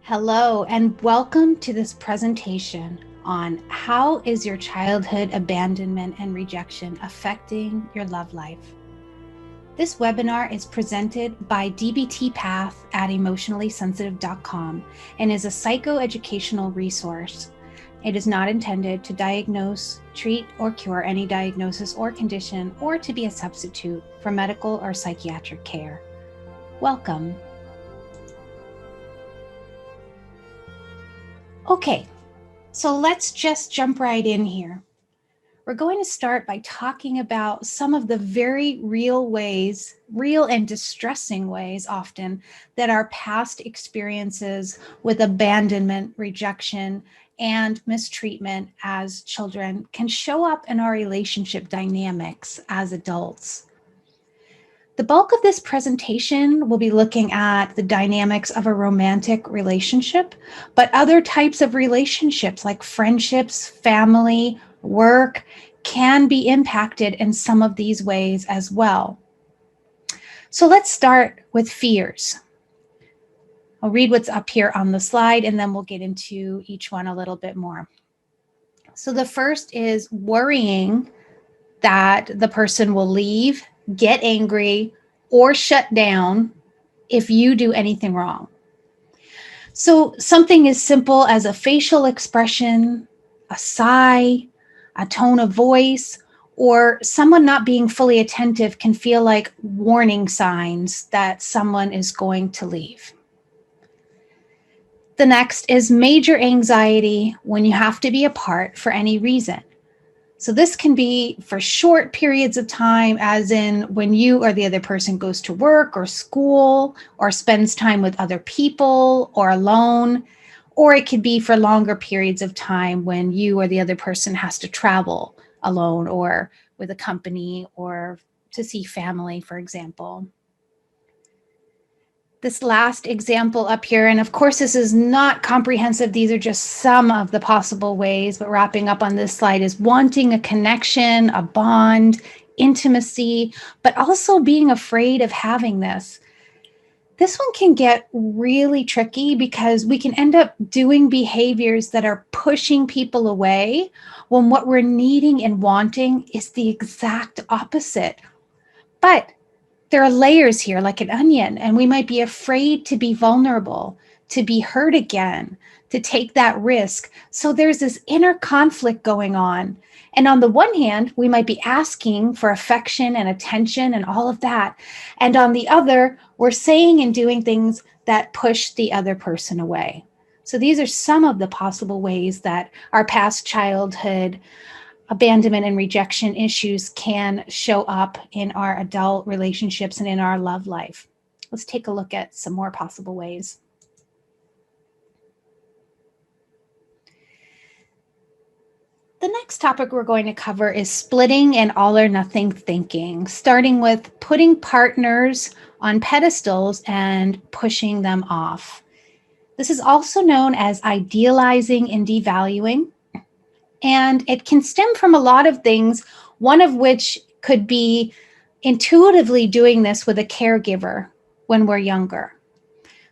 Hello, and welcome to this presentation on how is your childhood abandonment and rejection affecting your love life. This webinar is presented by DBT Path at emotionallysensitive.com and is a psychoeducational resource. It is not intended to diagnose, treat, or cure any diagnosis or condition or to be a substitute for medical or psychiatric care. Welcome. Okay, so let's just jump right in here. We're going to start by talking about some of the very real ways, real and distressing ways often, that our past experiences with abandonment, rejection, and mistreatment as children can show up in our relationship dynamics as adults. The bulk of this presentation will be looking at the dynamics of a romantic relationship, but other types of relationships like friendships, family, work can be impacted in some of these ways as well. So let's start with fears. I'll read what's up here on the slide and then we'll get into each one a little bit more. So the first is worrying that the person will leave, get angry, or shut down if you do anything wrong. So something as simple as a facial expression, a sigh, a tone of voice, or someone not being fully attentive can feel like warning signs that someone is going to leave. The next is major anxiety when you have to be apart for any reason. So this can be for short periods of time, as in when you or the other person goes to work or school or spends time with other people or alone, or it could be for longer periods of time when you or the other person has to travel alone or with a company or to see family, for example. This last example up here, and of course this is not comprehensive, these are just some of the possible ways, but wrapping up on this slide is wanting a connection, a bond, intimacy, but also being afraid of having this. This one can get really tricky because we can end up doing behaviors that are pushing people away when what we're needing and wanting is the exact opposite. But there are layers here like an onion, and we might be afraid to be vulnerable, to be hurt again, to take that risk. So there's this inner conflict going on. And on the one hand, we might be asking for affection and attention and all of that. And on the other, we're saying and doing things that push the other person away. So these are some of the possible ways that our past childhood abandonment and rejection issues can show up in our adult relationships and in our love life. Let's take a look at some more possible ways. The next topic we're going to cover is splitting and all or nothing thinking, starting with putting partners on pedestals and pushing them off. This is also known as idealizing and devaluing. And it can stem from a lot of things, one of which could be intuitively doing this with a caregiver when we're younger.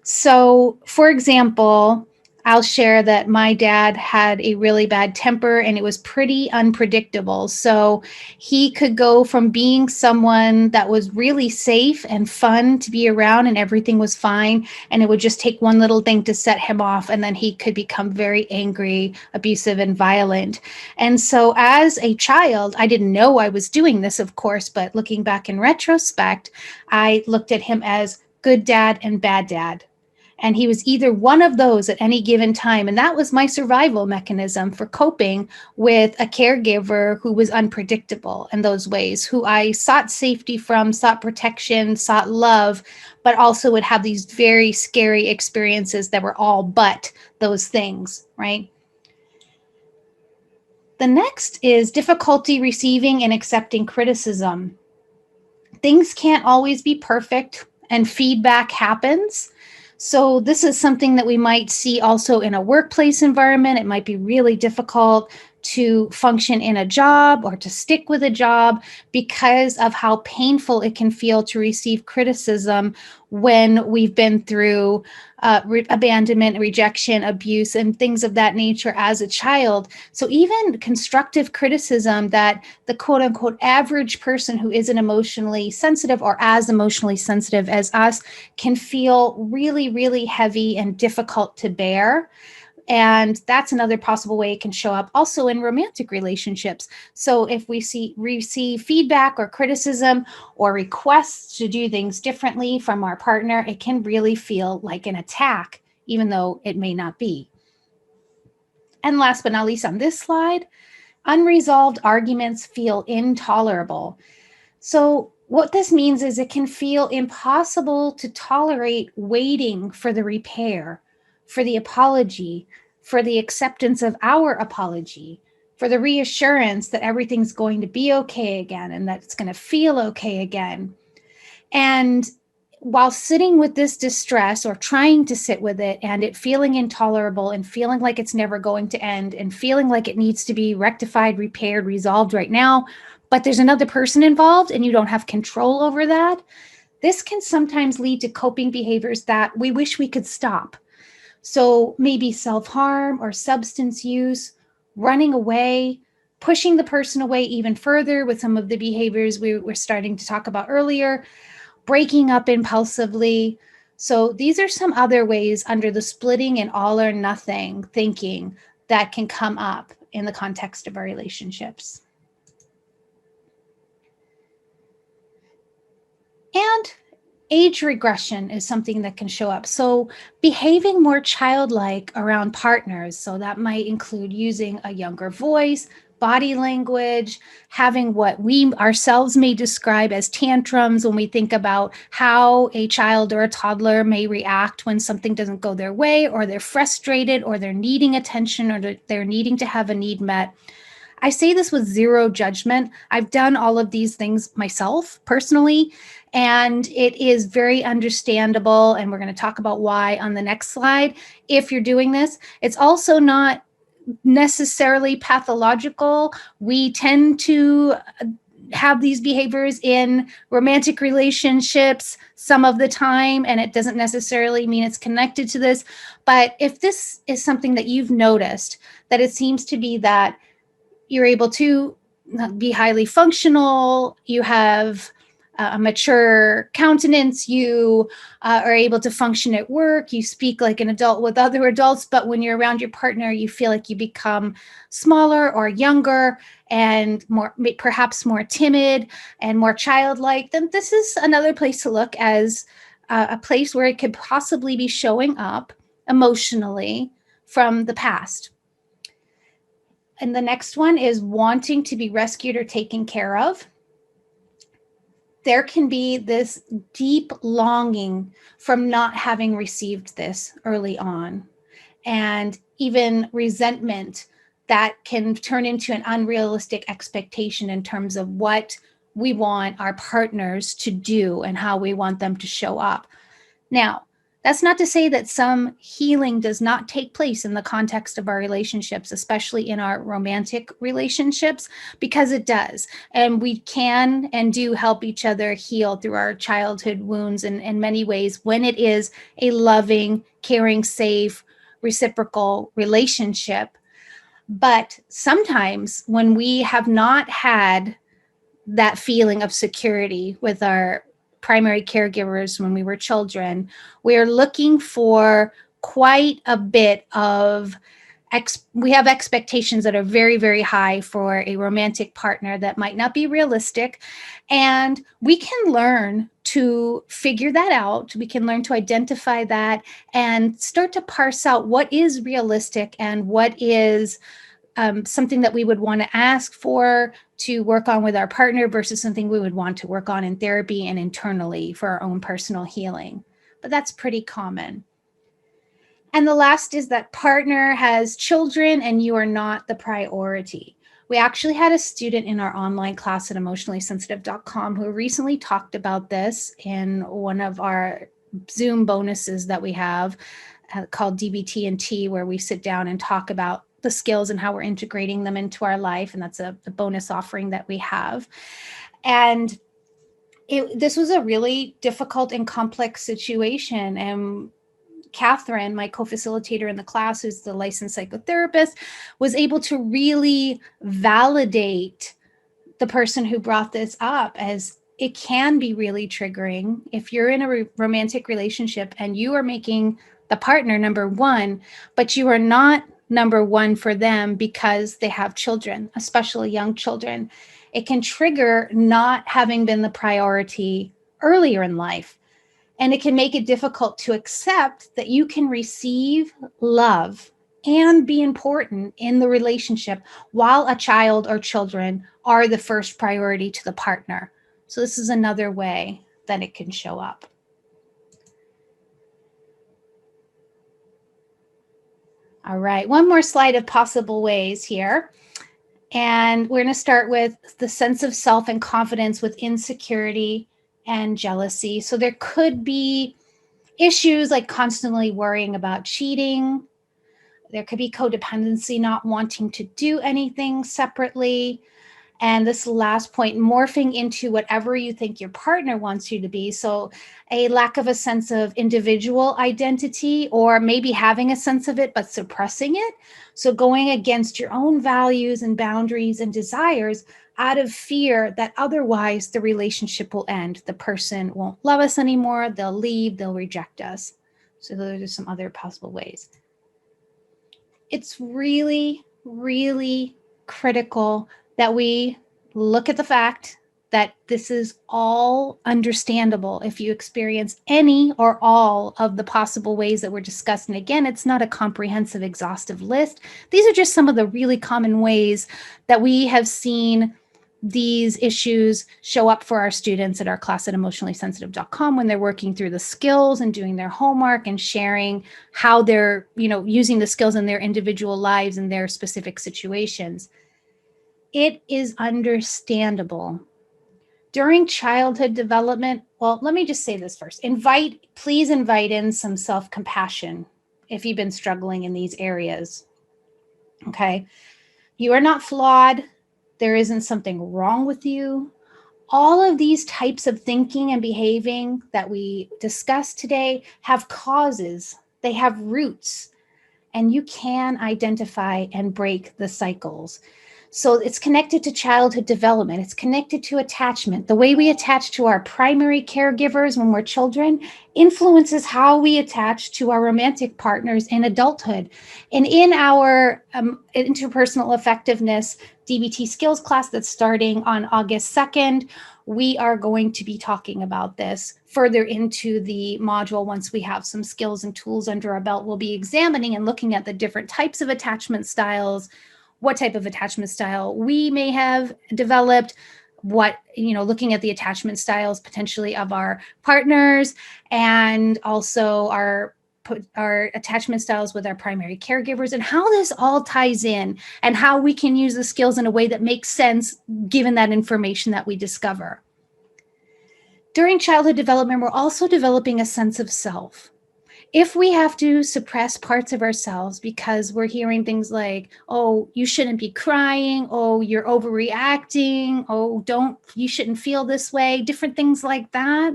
So, for example, I'll share that my dad had a really bad temper and it was pretty unpredictable. So he could go from being someone that was really safe and fun to be around and everything was fine. And it would just take one little thing to set him off. And then he could become very angry, abusive, and violent. And so as a child, I didn't know I was doing this, of course, but looking back in retrospect, I looked at him as good dad and bad dad. And he was either one of those at any given time. And that was my survival mechanism for coping with a caregiver who was unpredictable in those ways, who I sought safety from, sought protection, sought love, but also would have these very scary experiences that were all but those things, right? The next is difficulty receiving and accepting criticism. Things can't always be perfect, and feedback happens. So this is something that we might see also in a workplace environment. It might be really difficult to function in a job or to stick with a job because of how painful it can feel to receive criticism when we've been through abandonment, rejection, abuse, and things of that nature as a child. So even constructive criticism that the quote unquote average person who isn't emotionally sensitive or as emotionally sensitive as us can feel really, really heavy and difficult to bear. And that's another possible way it can show up also in romantic relationships. So if we receive feedback or criticism or requests to do things differently from our partner, it can really feel like an attack, even though it may not be. And last but not least on this slide, unresolved arguments feel intolerable. So what this means is it can feel impossible to tolerate waiting for the repair, for the apology, for the acceptance of our apology, for the reassurance that everything's going to be okay again and that it's going to feel okay again. And while sitting with this distress or trying to sit with it and it feeling intolerable and feeling like it's never going to end and feeling like it needs to be rectified, repaired, resolved right now, but there's another person involved and you don't have control over that, this can sometimes lead to coping behaviors that we wish we could stop. So maybe self-harm or substance use, running away, pushing the person away even further with some of the behaviors we were starting to talk about earlier, breaking up impulsively. So these are some other ways under the splitting and all or nothing thinking that can come up in the context of our relationships. And age regression is something that can show up. So behaving more childlike around partners. So that might include using a younger voice, body language, having what we ourselves may describe as tantrums when we think about how a child or a toddler may react when something doesn't go their way, or they're frustrated, or they're needing attention, or they're needing to have a need met. I say this with zero judgment. I've done all of these things myself personally, and it is very understandable. And we're going to talk about why on the next slide. If you're doing this, it's also not necessarily pathological. We tend to have these behaviors in romantic relationships some of the time, and it doesn't necessarily mean it's connected to this. But if this is something that you've noticed, that it seems to be that you're able to be highly functional, you have a mature countenance, you are able to function at work, you speak like an adult with other adults, but when you're around your partner, you feel like you become smaller or younger and more, perhaps more timid and more childlike, then this is another place to look as a place where it could possibly be showing up emotionally from the past. And the next one is wanting to be rescued or taken care of. There can be this deep longing from not having received this early on, and even resentment that can turn into an unrealistic expectation in terms of what we want our partners to do and how we want them to show up. Now, that's not to say that some healing does not take place in the context of our relationships, especially in our romantic relationships, because it does. And we can and do help each other heal through our childhood wounds in many ways when it is a loving, caring, safe, reciprocal relationship. But sometimes when we have not had that feeling of security with our primary caregivers when we were children, we're looking for quite a bit of we have expectations that are very, very high for a romantic partner that might not be realistic. And we can learn to figure that out. We can learn to identify that and start to parse out what is realistic and what is something that we would want to ask for to work on with our partner versus something we would want to work on in therapy and internally for our own personal healing. But that's pretty common. And the last is that partner has children and you are not the priority. We actually had a student in our online class at emotionallysensitive.com who recently talked about this in one of our Zoom bonuses that we have called DBT and T, where we sit down and talk about the skills and how we're integrating them into our life. And that's the bonus offering that we have. And this was a really difficult and complex situation. And Catherine, my co-facilitator in the class, who's the licensed psychotherapist, was able to really validate the person who brought this up, as it can be really triggering if you're in a romantic relationship and you are making the partner number one, but you are not number one for them because they have children, especially young children. It can trigger not having been the priority earlier in life. And it can make it difficult to accept that you can receive love and be important in the relationship while a child or children are the first priority to the partner. So this is another way that it can show up. All right, one more slide of possible ways here. And we're going to start with the sense of self and confidence with insecurity and jealousy. So there could be issues like constantly worrying about cheating. There could be codependency, not wanting to do anything separately. And this last point, morphing into whatever you think your partner wants you to be. So a lack of a sense of individual identity, or maybe having a sense of it, but suppressing it. So going against your own values and boundaries and desires out of fear that otherwise the relationship will end. The person won't love us anymore. They'll leave, they'll reject us. So those are some other possible ways. It's really, really critical that we look at the fact that this is all understandable if you experience any or all of the possible ways that we're discussing. Again, it's not a comprehensive, exhaustive list. These are just some of the really common ways that we have seen these issues show up for our students at our class at emotionallysensitive.com when they're working through the skills and doing their homework and sharing how they're, using the skills in their individual lives and their specific situations. It is understandable. During childhood development, well, let me just say this first. Please invite in some self-compassion if you've been struggling in these areas. Okay. You are not flawed. There isn't something wrong with you. All of these types of thinking and behaving that we discussed today have causes. They have roots, and you can identify and break the cycles. So it's connected to childhood development. It's connected to attachment. The way we attach to our primary caregivers when we're children influences how we attach to our romantic partners in adulthood. And in our interpersonal effectiveness DBT skills class that's starting on August 2nd, we are going to be talking about this further into the module. Once we have some skills and tools under our belt, we'll be examining and looking at the different types of attachment styles, what type of attachment style we may have developed, looking at the attachment styles potentially of our partners, and also our attachment styles with our primary caregivers, and how this all ties in and how we can use the skills in a way that makes sense given that information that we discover. During childhood development, we're also developing a sense of self. If we have to suppress parts of ourselves because we're hearing things like, oh, you shouldn't be crying, oh, you're overreacting, oh, you shouldn't feel this way, different things like that,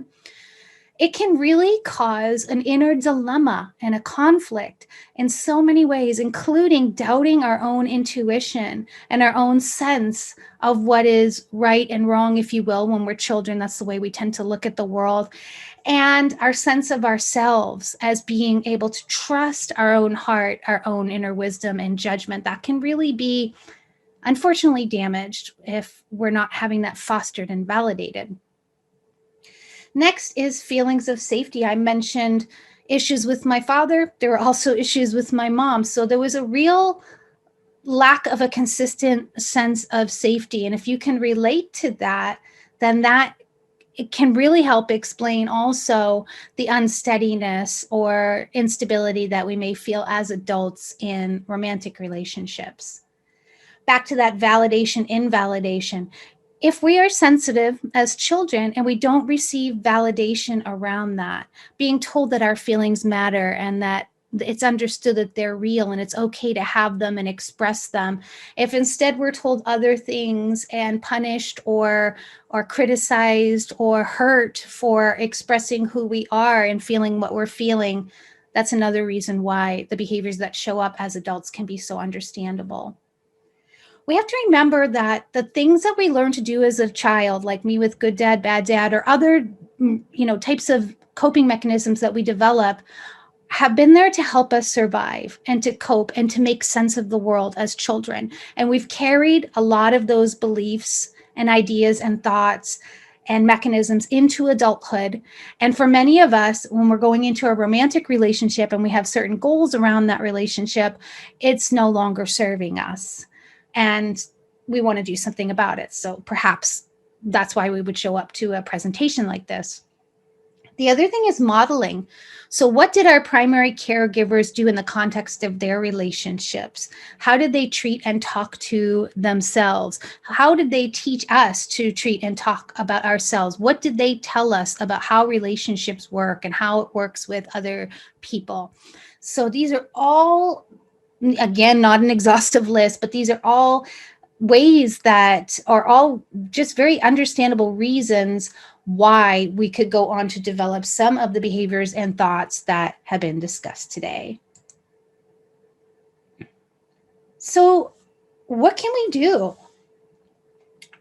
it can really cause an inner dilemma and a conflict in so many ways, including doubting our own intuition and our own sense of what is right and wrong, if you will. When we're children, that's the way we tend to look at the world. And our sense of ourselves as being able to trust our own heart, our own inner wisdom and judgment, that can really be, unfortunately, damaged if we're not having that fostered and validated. Next is feelings of safety. I mentioned issues with my father. There were also issues with my mom. So there was a real lack of a consistent sense of safety. And if you can relate to that, then it can really help explain also the unsteadiness or instability that we may feel as adults in romantic relationships. Back to that validation, invalidation. If we are sensitive as children and we don't receive validation around that, being told that our feelings matter and that it's understood that they're real and it's okay to have them and express them. If instead we're told other things and punished or criticized or hurt for expressing who we are and feeling what we're feeling, that's another reason why the behaviors that show up as adults can be so understandable. We have to remember that the things that we learn to do as a child, like me with good dad, bad dad, or other, types of coping mechanisms that we develop, have been there to help us survive and to cope and to make sense of the world as children. And we've carried a lot of those beliefs and ideas and thoughts and mechanisms into adulthood. And for many of us, when we're going into a romantic relationship and we have certain goals around that relationship, it's no longer serving us. And we want to do something about it. So perhaps that's why we would show up to a presentation like this. The other thing is modeling. So what did our primary caregivers do in the context of their relationships? How did they treat and talk to themselves? How did they teach us to treat and talk about ourselves? What did they tell us about how relationships work and how it works with other people? So these are all, again, not an exhaustive list, but these are all ways that are all just very understandable reasons why we could go on to develop some of the behaviors and thoughts that have been discussed today. So, what can we do?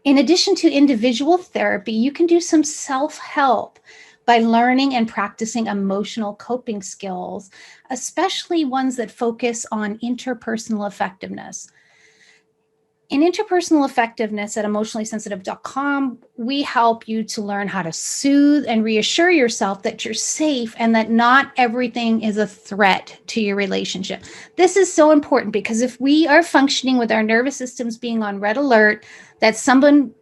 In addition to individual therapy, you can do some self-help by learning and practicing emotional coping skills, especially ones that focus on interpersonal effectiveness. In interpersonal effectiveness at emotionallysensitive.com, we help you to learn how to soothe and reassure yourself that you're safe and that not everything is a threat to your relationship. This is so important because if we are functioning with our nervous systems being on red alert, that someone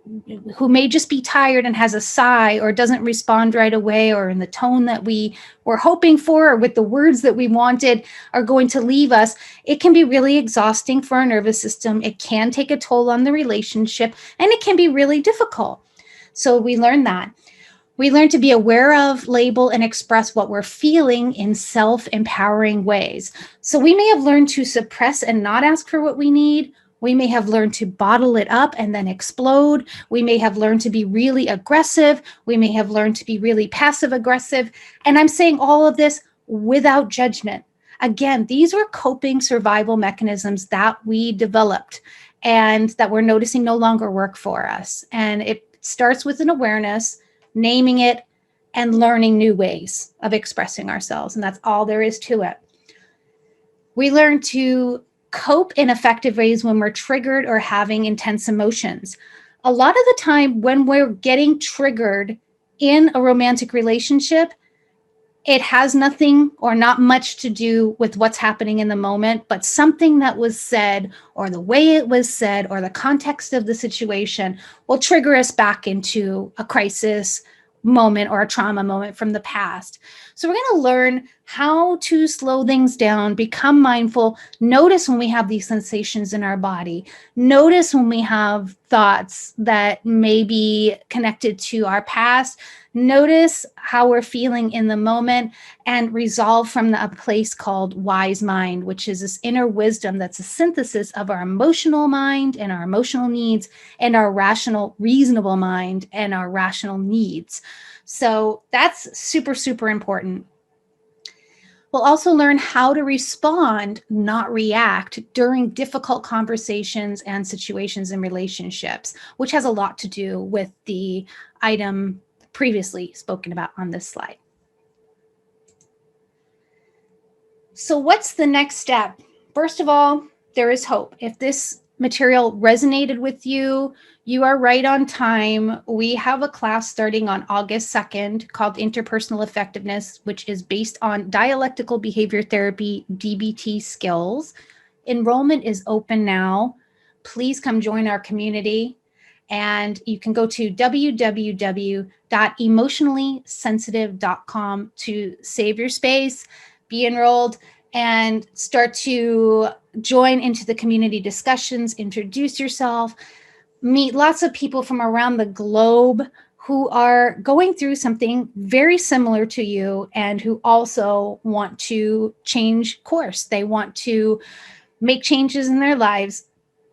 who may just be tired and has a sigh or doesn't respond right away or in the tone that we were hoping for or with the words that we wanted are going to leave us, it can be really exhausting for our nervous system. It can take a toll on the relationship and it can be really difficult. So we learn that. We learn to be aware of, label, and express what we're feeling in self-empowering ways. So we may have learned to suppress and not ask for what we need. We may have learned to bottle it up and then explode. We may have learned to be really aggressive. We may have learned to be really passive aggressive. And I'm saying all of this without judgment. Again, these were coping survival mechanisms that we developed and that we're noticing no longer work for us. And it starts with an awareness, naming it, and learning new ways of expressing ourselves. And that's all there is to it. We learn to cope in effective ways when we're triggered or having intense emotions. A lot of the time when we're getting triggered in a romantic relationship, it has nothing or not much to do with what's happening in the moment, but something that was said or the way it was said or the context of the situation will trigger us back into a crisis moment or a trauma moment from the past. So we're going to learn how to slow things down, become mindful, notice when we have these sensations in our body, notice when we have thoughts that may be connected to our past, notice how we're feeling in the moment, and resolve from a place called wise mind, which is this inner wisdom that's a synthesis of our emotional mind and our emotional needs and our rational, reasonable mind and our rational needs. So that's super, super important. We'll also learn how to respond, not react, during difficult conversations and situations in relationships, which has a lot to do with the item previously spoken about on this slide. So what's the next step? First of all, there is hope. If this material resonated with you, you are right on time. We have a class starting on August 2nd called Interpersonal Effectiveness, which is based on dialectical behavior therapy, DBT skills. Enrollment is open now. Please come join our community. And you can go to www.emotionallysensitive.com to save your space, be enrolled, and start to join into the community discussions, introduce yourself, meet lots of people from around the globe who are going through something very similar to you and who also want to change course. They want to make changes in their lives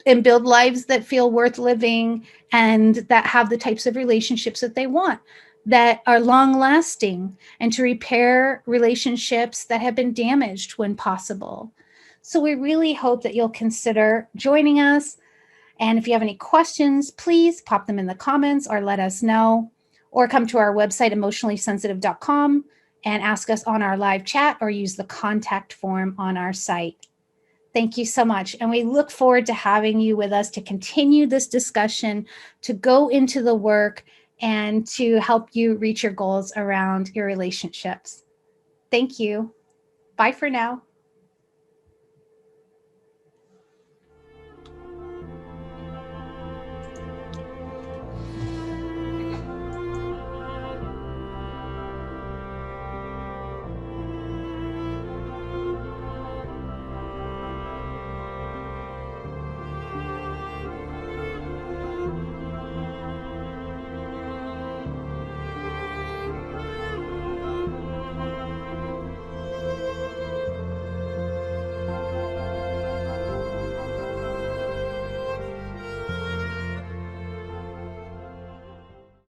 and build lives that feel worth living and that have the types of relationships that they want, that are long lasting, and to repair relationships that have been damaged when possible. So we really hope that you'll consider joining us. And if you have any questions, please pop them in the comments or let us know, or come to our website, emotionallysensitive.com, and ask us on our live chat or use the contact form on our site. Thank you so much. And we look forward to having you with us to continue this discussion, to go into the work, and to help you reach your goals around your relationships. Thank you. Bye for now.